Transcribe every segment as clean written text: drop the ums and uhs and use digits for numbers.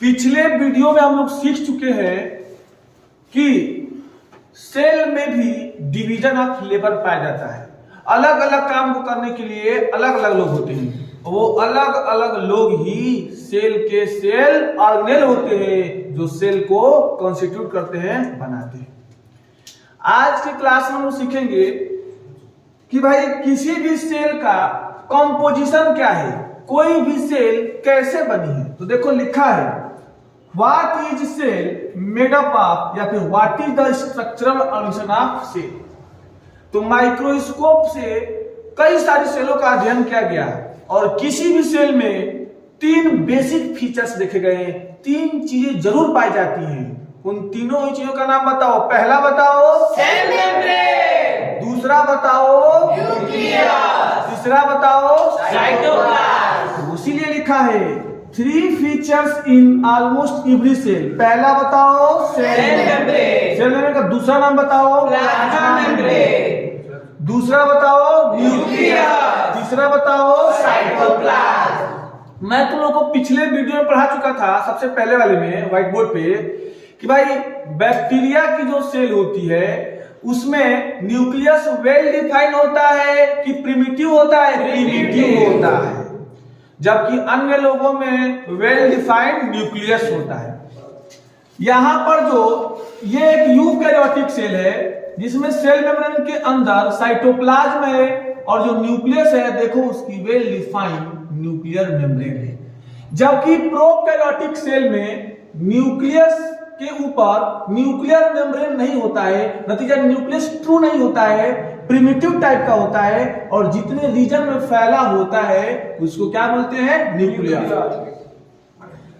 पिछले वीडियो में हम लोग सीख चुके हैं कि सेल में भी डिवीजन ऑफ लेबर पाया जाता है। अलग अलग काम को करने के लिए अलग अलग लोग होते हैं, वो अलग अलग लोग ही सेल के सेल ऑर्गेनेल होते हैं जो सेल को कॉन्स्टिट्यूट करते हैं, बनाते हैं। आज के क्लास में हम लोग सीखेंगे कि भाई किसी भी सेल का कॉम्पोजिशन क्या है, कोई भी सेल कैसे बनी है। तो देखो लिखा है what is cell made up of, या फिर what is the structural organization of cell. तो माइक्रोस्कोप से कई सारी सेलों का अध्ययन किया गया और किसी भी सेल में तीन बेसिक फीचर्स देखे गए, तीन चीजें जरूर पाई जाती हैं। उन तीनों ही चीजों का नाम बताओ। पहला बताओ सेल मेम्ब्रेन, दूसरा बताओ न्यूक्लियस, तीसरा बताओ साइटोप्लाज्म। इसीलिए लिखा है 3 features in almost every cell. पहला बताओ सेल मेम्ब्रेन, सेल मेम्ब्रेन का दूसरा नाम बताओ प्लाज्मा मेम्ब्रेन, दूसरा बताओ न्यूक्लियस, तीसरा बताओ साइटोप्लाज्म। मैं तुम लोगों को पिछले वीडियो में पढ़ा चुका था, सबसे पहले वाले में व्हाइट बोर्ड पे, कि भाई बैक्टीरिया की जो सेल होती है उसमें न्यूक्लियस वेल डिफाइंड होता है कि प्रिमिटिव होता है? प्रिमिटिव होता है, जबकि अन्य लोगों में वेल डिफाइंड न्यूक्लियस होता है। यहां पर जो ये एक यूकैरियोटिक सेल है जिसमें सेल मेम्ब्रेन के अंदर साइटोप्लाज्म है और जो न्यूक्लियस है देखो उसकी वेल डिफाइंड न्यूक्लियर मेम्ब्रेन है। जबकि प्रोकैरियोटिक सेल में न्यूक्लियस के ऊपर न्यूक्लियर मेम्ब्रेन नहीं होता है, नतीजा न्यूक्लियस ट्रू नहीं होता है, प्रिमिटिव टाइप का होता है और जितने रीजन में फैला होता है उसको क्या बोलते हैं? न्यूक्लियर।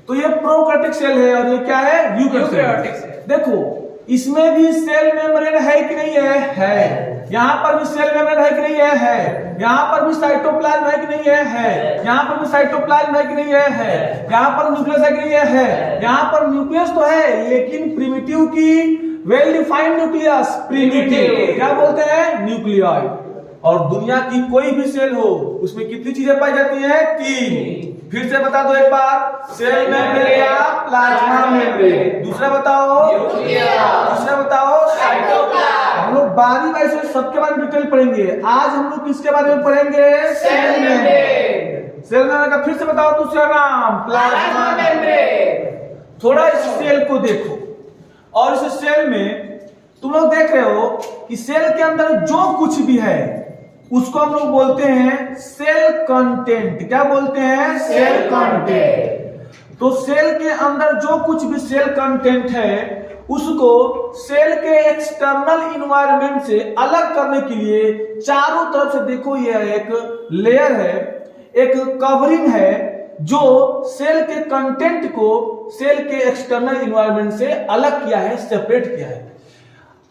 तो ये प्रोकैरियोटिक सेल है और ये क्या है? Eukaryotic cell. देखो इसमें भी सेल मेम्ब्रेन है कि नहीं है? है। यहां पर भी सेल मेम्ब्रेन है कि नहीं है? है। यहां पर भी साइटोप्लाज्म है कि नहीं है? है। यहां पर भी साइटोप्लाज्म है कि नहीं है? है। यहां पर न्यूक्लियस है कि नहीं है? है। यहां पर न्यूक्लियस तो है लेकिन प्रिमिटिव की वेल डिफाइंड न्यूक्लियस, प्रिमिटिव क्या बोलते हैं? न्यूक्लियॉइड। और दुनिया की कोई भी सेल हो उसमें कितनी चीजें पाई जाती हैं? 3। फिर से बता दो एक बार, सेल मेम्ब्रेन या प्लाज्मा मेम्ब्रेन, दूसरा बताओ न्यूक्लियस, तीसरा बताओ साइटोप्लाज्म। हम लोग बारी बारी से सबके बारे में डिटेल पढ़ेंगे। आज हम लोग किसके बारे में पढ़ेंगे? Cell membrane. सेल मेम्ब्रेन का फिर से बताओ दूसरा नाम, प्लाज्मा मेम्ब्रेन। थोड़ा इस सेल को देखो और इस सेल में तुम लोग देख रहे हो कि सेल के अंदर जो कुछ भी है उसको हम लोग बोलते हैं सेल कंटेंट। क्या बोलते हैं? Cell content. तो सेल के अंदर जो कुछ भी सेल कंटेंट है उसको सेल के एक्सटर्नल इन्वायरमेंट से अलग करने के लिए चारों तरफ से देखो यह एक लेयर है, एक कवरिंग है जो सेल के कंटेंट को सेल के एक्सटर्नल इन्वायरमेंट से अलग किया है, सेपरेट किया है।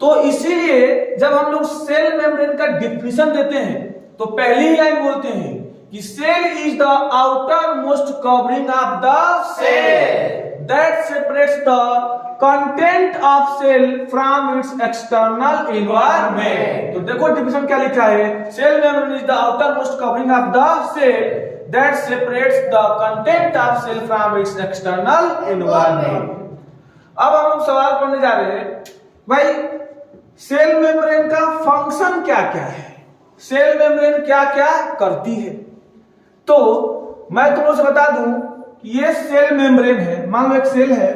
तो इसीलिए जब हम लोग सेल मेम्ब्रेन का डिफिनेशन देते हैं तो पहली ही लाइन बोलते हैं कि cell is the outermost covering of the cell that separates the content of cell from its external environment. तो देखो डिफिनेशन क्या लिखा है, cell membrane is the outermost covering of the cell that separates the content of cell from its external environment. अब हम लोग सवाल पढ़ने जा रहे हैं, भाई सेल मेम्ब्रेन का फंक्शन क्या क्या है, सेल मेम्ब्रेन क्या क्या करती है। तो मैं तुम लोगों से बता दूं कि ये सेल मेम्ब्रेन है। मान लो एक सेल है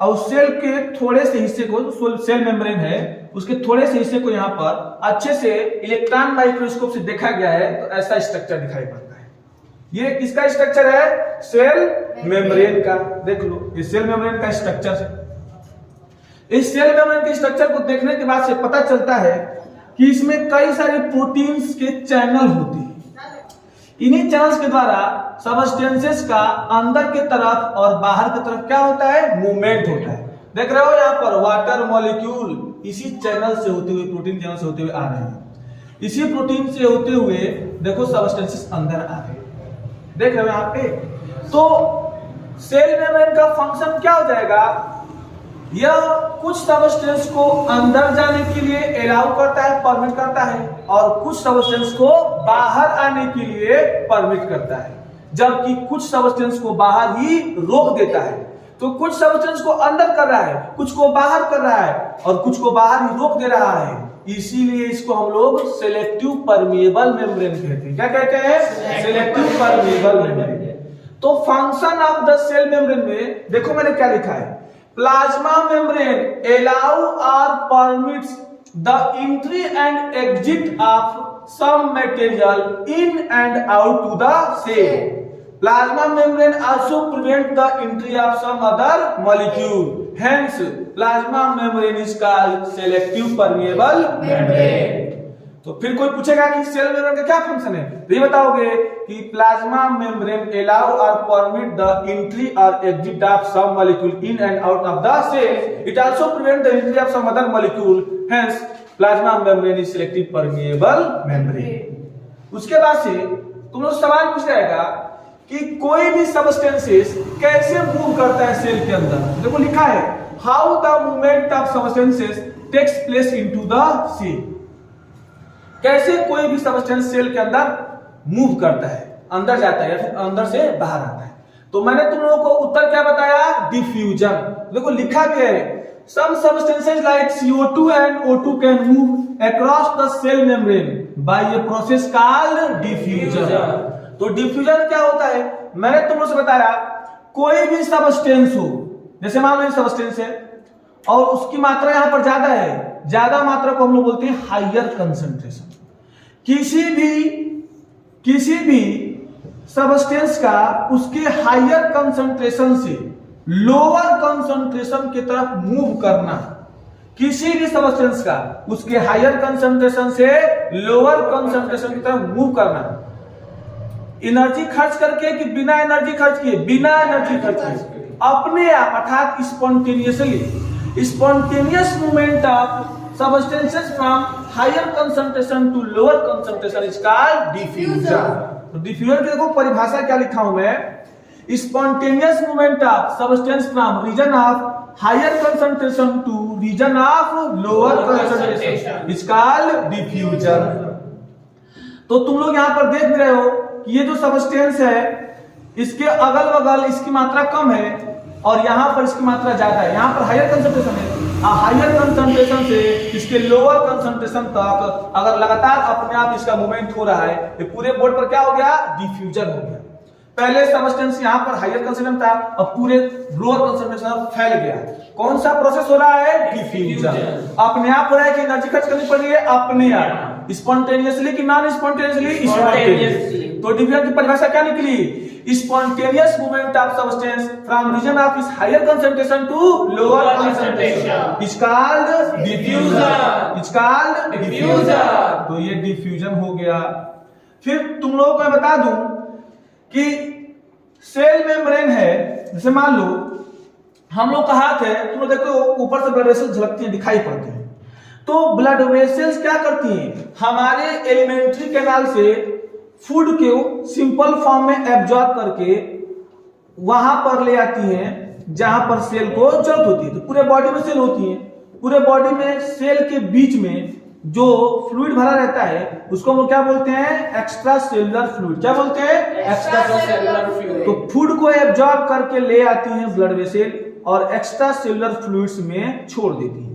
और सेल के थोड़े से हिस्से को, सेल मेम्ब्रेन है, उसके थोड़े से हिस्से को यहाँ पर अच्छे से इलेक्ट्रॉन माइक्रोस्कोप से देखा गया है तो ऐसा स्ट्रक्चर दिखाई पड़ता है। ये किसका स्ट्रक्चर है? सेल मेम्ब्रेन का। देख लो ये सेल मेम्ब्रेन का स्ट्रक्चर है। इस सेल मेम्ब्रेन के स्ट्रक्चर को देखने के बाद से पता चलता है कि इसमें कई सारे प्रोटीन्स के चैनल होते हैं। इन्हीं चैनल्स के द्वारा सबस्टेंसेस का अंदर के तरफ और बाहर की तरफ क्या होता है? मूवमेंट होता है। देख रहे हो यहाँ पर वाटर मॉलिक्यूल इसी चैनल से होते हुए, प्रोटीन चैनल से होते हुए आ रहे हैं। इसी प्रोटीन से होते हुए देखो सबस्टेंसेस अंदर आ रहे हैं, देख रहे हो यहाँ पे। तो सेल मेम्ब्रेन का फंक्शन क्या हो जाएगा? यह कुछ सबस्टेंस को अंदर जाने के लिए अलाउ करता है, परमिट करता है, और कुछ सबस्टेंस को बाहर आने के लिए परमिट करता है, जबकि कुछ सबस्टेंस को बाहर ही रोक देता है। तो कुछ सब्सटेंस को अंदर कर रहा है, कुछ को बाहर कर रहा है और कुछ को बाहर ही रोक दे रहा है। इसीलिए इसको हम लोग सेलेक्टिव परमिएबल मेम्ब्रेन कहते हैं। क्या कहते हैं? Selective permeable membrane. तो function of the cell membrane में देखो मैंने क्या लिखा है, प्लाज्मा मेम्ब्रेन अलाउ और permits the entry and exit of some material in and out to the cell. Plasma membrane also prevent the entry of some other molecule. Hence, plasma membrane is called selective permeable membrane. तो फिर कोई पूछेगा कि cell membrane का क्या function है, तो ये बताओगे कि plasma membrane allow or permit the entry or exit of some molecule in and out of the cell. It also prevent the entry of some other molecule. Hence, plasma membrane is selective permeable membrane. उसके बाद से तुम लोग सवाल पूछ जाएगा कि कोई भी सबस्टेंसेस कैसे मूव करता है सेल के अंदर। देखो लिखा है, how the movement of substances takes place into the cell. कैसे कोई भी सबस्टेंस सेल के अंदर मूव करता है, अंदर जाता है या फिर अंदर से बाहर आता है। तो मैंने तुम लोगों को उत्तर क्या बताया? डिफ्यूजन। देखो लिखा भी है, some substances like CO2 and O2 can move across the cell membrane by a process called diffusion. तो डिफ्यूजन क्या होता है? मैंने तुम लोग से बताया, कोई भी सबस्टेंस हो, जैसे मान लो सबस्टेंस है और उसकी मात्रा यहां पर ज्यादा है, ज्यादा मात्रा को हम लोग बोलते हैं हायर कंसंट्रेशन। किसी भी सबस्टेंस का उसके हायर कंसंट्रेशन से लोअर कंसंट्रेशन की तरफ मूव करना, किसी भी सबस्टेंस का उसके हायर कंसंट्रेशन से लोअर कंसंट्रेशन की तरफ मूव करना, एनर्जी खर्च करके कि बिना एनर्जी खर्च किए? बिना एनर्जी खर्च किए, अपने आप, अर्थात spontaneously. Spontaneous movement of substances from higher concentration to lower concentration is called diffusion. तो डिफ्यूजन की देखो परिभाषा क्या लिखा हूं मैं, spontaneous movement of substance from region of higher concentration to region of lower concentration is called diffusion. तो तुम लोग यहाँ पर देख भी रहे हो कि ये जो सबस्टेंस है इसके अगल बगल इसकी मात्रा कम है और यहाँ पर इसकी मात्रा ज्यादा है। यहाँ पर हायर कंसंट्रेशन है, हायर कंसंट्रेशन से इसके लोअर कंसंट्रेशन तक अगर लगातार अपने आप इसका मूवमेंट हो रहा है, ये पूरे बोर्ड पर क्या हो गया? डिफ्यूजन हो गया। पहले सबस्टेंस यहाँ पर हायर कंसंट्रेशन था और पूरे लोअर कंसंट्रेशन फैल गया। कौन सा प्रोसेस हो रहा है? डिफ्यूजन। अपने आप हो रहा है कि एनर्जी खर्च करनी पड़ रही है? अपने आप। स्पॉन्टेनियसली कि नॉन स्पॉन्टेनियसली? स्पॉन्टेनियसली। तो डिफ्यूजन की परिभाषा क्या निकली? Spontaneous movement of substance from region of इस higher concentration to lower concentration is called diffusion. Is called diffusion. तो ये डिफ्यूजन हो गया। फिर तुम लोगों को मैं बता दूं कि सेल मेम्ब्रेन है, जैसे मान लो हम लोग का हाथ है, तुम लोग देखो ऊपर से ब्लड वेसल्स झलकती हैं, दिखाई पड़ती हैं। तो ब्लड वेसल्स क्या करती हैं? हमारे एलिमेंट्री कैनाल से फूड को सिंपल फॉर्म में एब्जॉर्ब करके वहां पर ले आती हैं जहां पर सेल को जरूरत होती है। तो पूरे बॉडी में सेल होती है, पूरे बॉडी में सेल के बीच में जो फ्लूइड भरा रहता है उसको हम लोग क्या बोलते हैं? Extra cellular fluid. क्या बोलते हैं? Extra cellular fluid. तो फूड को एब्जॉर्ब करके ले आती हैं ब्लड वेसल और एक्स्ट्रा सेलुलर फ्लूइड्स में छोड़ देती हैं।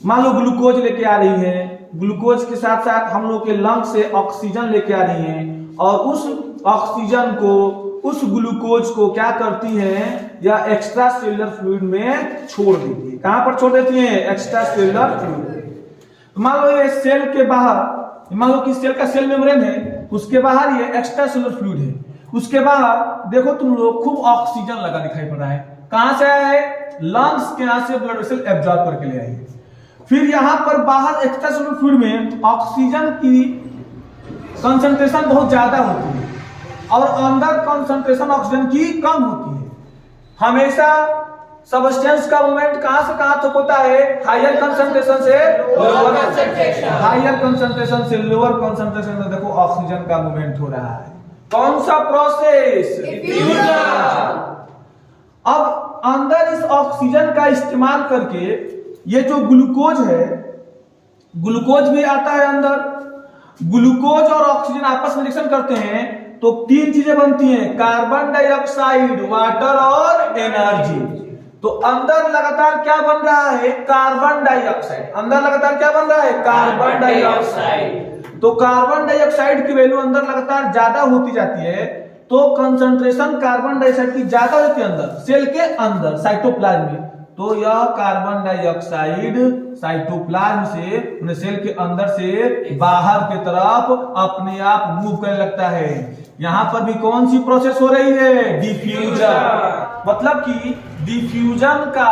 मान लो ग्लूकोज लेके आ रही है, ग्लूकोज के साथ साथ हम लोग के लंग से ऑक्सीजन लेके आ रही हैं और उस ऑक्सीजन को, उस ग्लूकोज को क्या करती हैं? या एक्स्ट्रा सेलुलर फ्लूइड में छोड़ देती है। कहां पर छोड़ देती हैं? Extra cellular fluid. मान लो ये सेल के बाहर, मान लो कि सेल का सेल मेम्ब्रेन है, उसके बाहर ये एक्स्ट्रा सेलुलर फ्लूइड है, उसके बाहर देखो तुम लोग खूब ऑक्सीजन लगा दिखाई पड़ रहा है। कहां से आया है? लंग्स के यहां से ब्लड वेसल एब्जॉर्ब करके ले आई है। फिर यहां पर बाहर एक्स्ट्रा सेलुलर फ्लूइड में ऑक्सीजन की कंसंट्रेशन बहुत ज्यादा होती है और अंदर कंसंट्रेशन ऑक्सीजन की कम होती है। हमेशा सबस्टेंस का मूवमेंट कहां से कहां तक होता है? हायर कंसंट्रेशन से लोअर कंसंट्रेशन, हायर कंसंट्रेशन से लोअर कंसंट्रेशन में देखो ऑक्सीजन का मूवमेंट हो रहा है। कौन सा प्रोसेस? डिफ्यूजन। अब अंदर इस ऑक्सीजन का इस्तेमाल करके ये जो ग्लूकोज है, ग्लूकोज भी आता है अंदर। ग्लूकोज और ऑक्सीजन आपस में रिएक्शन करते हैं तो तीन चीजें बनती हैं, कार्बन डाइऑक्साइड, वाटर और एनर्जी। तो अंदर लगातार क्या बन रहा है? Carbon dioxide. अंदर लगातार क्या बन रहा है? Carbon dioxide. तो कार्बन डाइऑक्साइड की वैल्यू अंदर लगातार ज्यादा होती जाती है, तो कंसंट्रेशन कार्बन डाइऑक्साइड की ज्यादा होती है अंदर, सेल के अंदर, साइटोप्लाज्म में। तो यह कार्बन डाइऑक्साइड साइटोप्लाज्म से, सेल के अंदर से बाहर की तरफ अपने आप मूव करने लगता है। यहां पर भी कौन सी प्रोसेस हो रही है? डिफ्यूजन। मतलब कि डिफ्यूजन का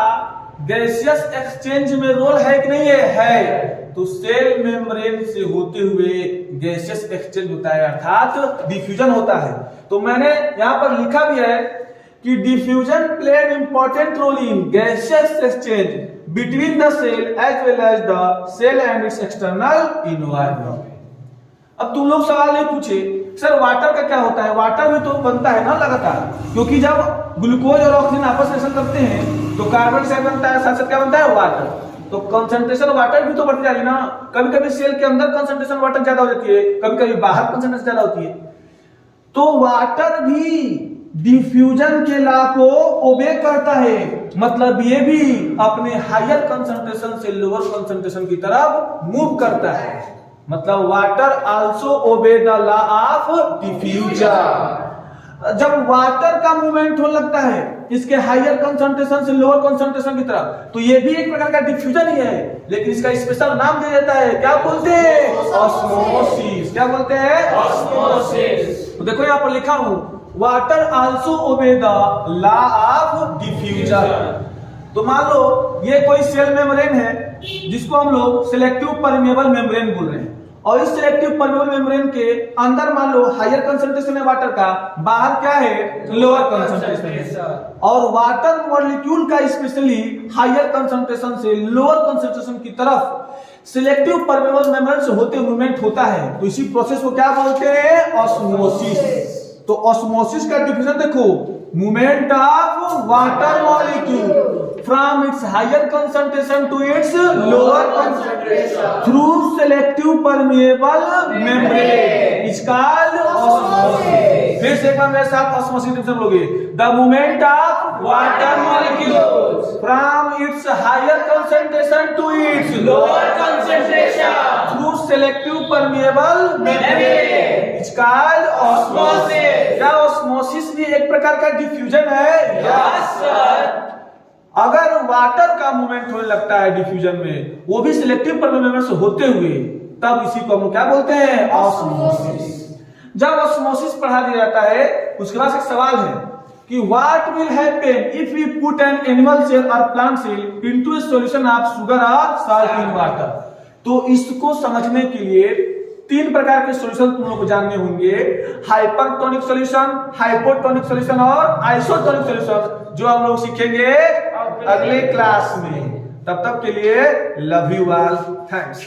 गैसियस एक्सचेंज में रोल है कि नहीं है? तो सेल मेम्ब्रेन से होते हुए गैसियस एक्सचेंज होता है, अर्थात डिफ्यूजन होता है। तो मैंने यहां पर लिखा भी है कि diffusion play an important role in gaseous exchange between the cell as well as the cell and its external environment. अब तुम लोग सवाल नहीं पूछे, सर वाटर का क्या होता है? वाटर भी तो बनता है ना लगातार, क्योंकि जब ग्लूकोज और ऑक्सीजन आपस में रिएक्शन करते हैं तो कार्बन डाइऑक्साइड बनता है, साथ साथ क्या बनता है? वाटर। तो कंसंट्रेशन वाटर भी तो बढ़ती जा रही है ना। कभी कभी सेल के अंदर कंसंट्रेशन वाटर ज्यादा हो जाती है, कभी कभी बाहर कंसंट्रेशन ज्यादा होती है। तो वाटर भी डिफ्यूजन के लॉ को ओबे करता है, मतलब ये भी अपने हायर कंसंट्रेशन से लोअर कंसंट्रेशन की तरफ मूव करता है। मतलब water also obey the law of diffusion. जब वाटर का मूवमेंट होने लगता है इसके हायर कंसंट्रेशन से लोअर कंसंट्रेशन की तरफ, तो ये भी एक प्रकार का डिफ्यूजन ही है, लेकिन इसका स्पेशल नाम दे देता है। क्या बोलते हैं? ऑस्मोसिस। क्या बोलते हैं? ऑस्मोसिस। तो देखो यहां पर लिखा हूं, water also obey the law of diffusion. तो मान लो ये कोई सेल मेम्ब्रेन है जिसको हम लोग सिलेक्टिव परमेबल मेम्ब्रेन बोल रहे हैं, और इस सिलेक्टिव परमेबल मेम्ब्रेन के अंदर मान लो हायर कंसंट्रेशन है वाटर का, बाहर क्या है? लोअर कंसंट्रेशन है। और वाटर मॉलिक्यूल का स्पेशली हायर कंसंट्रेशन से लोअर कंसंट्रेशन की तरफ सिलेक्टिव परमेबल मेम्ब्रेन से होते मूवमेंट होता है। तो इसी प्रोसेस को क्या बोलते हैं? ऑस्मोसिस। तो ऑस्मोसिस का डिफिनेशन देखो, movement of water molecule from its higher concentration to its lower concentration through selective permeable membrane is called osmosis। फिर से एक बार मेरे साथ osmosis डिफिनेशन लोगे, the movement of water molecules from its higher concentration to its Lower concentration through selective permeable membrane is called osmosis। क्या osmosis भी एक प्रकार का डिफ्यूजन है? Yes sir। अगर वाटर का मूवमेंट होने लगता है डिफ्यूजन में, वो भी सिलेक्टिव परमेबल मेम्ब्रेन से होते हुए, तब इसी को हम क्या बोलते हैं? ऑस्मोसिस। जब ऑस्मोसिस पढ़ा दिया जाता है उसके बाद एक सवाल है कि what will happen if we put an animal cell और plant cell into a solution of sugar और साल्ट इन वाटर। तो इसको समझने के लिए तीन प्रकार के सॉल्यूशन तुम लोग को जानने होंगे, हाइपरटोनिक सॉल्यूशन, हाइपोटोनिक सॉल्यूशन और आइसोटोनिक सॉल्यूशन, जो हम लोग सीखेंगे अगले क्लास में। तब तक के लिए लव यू ऑल, थैंक्स।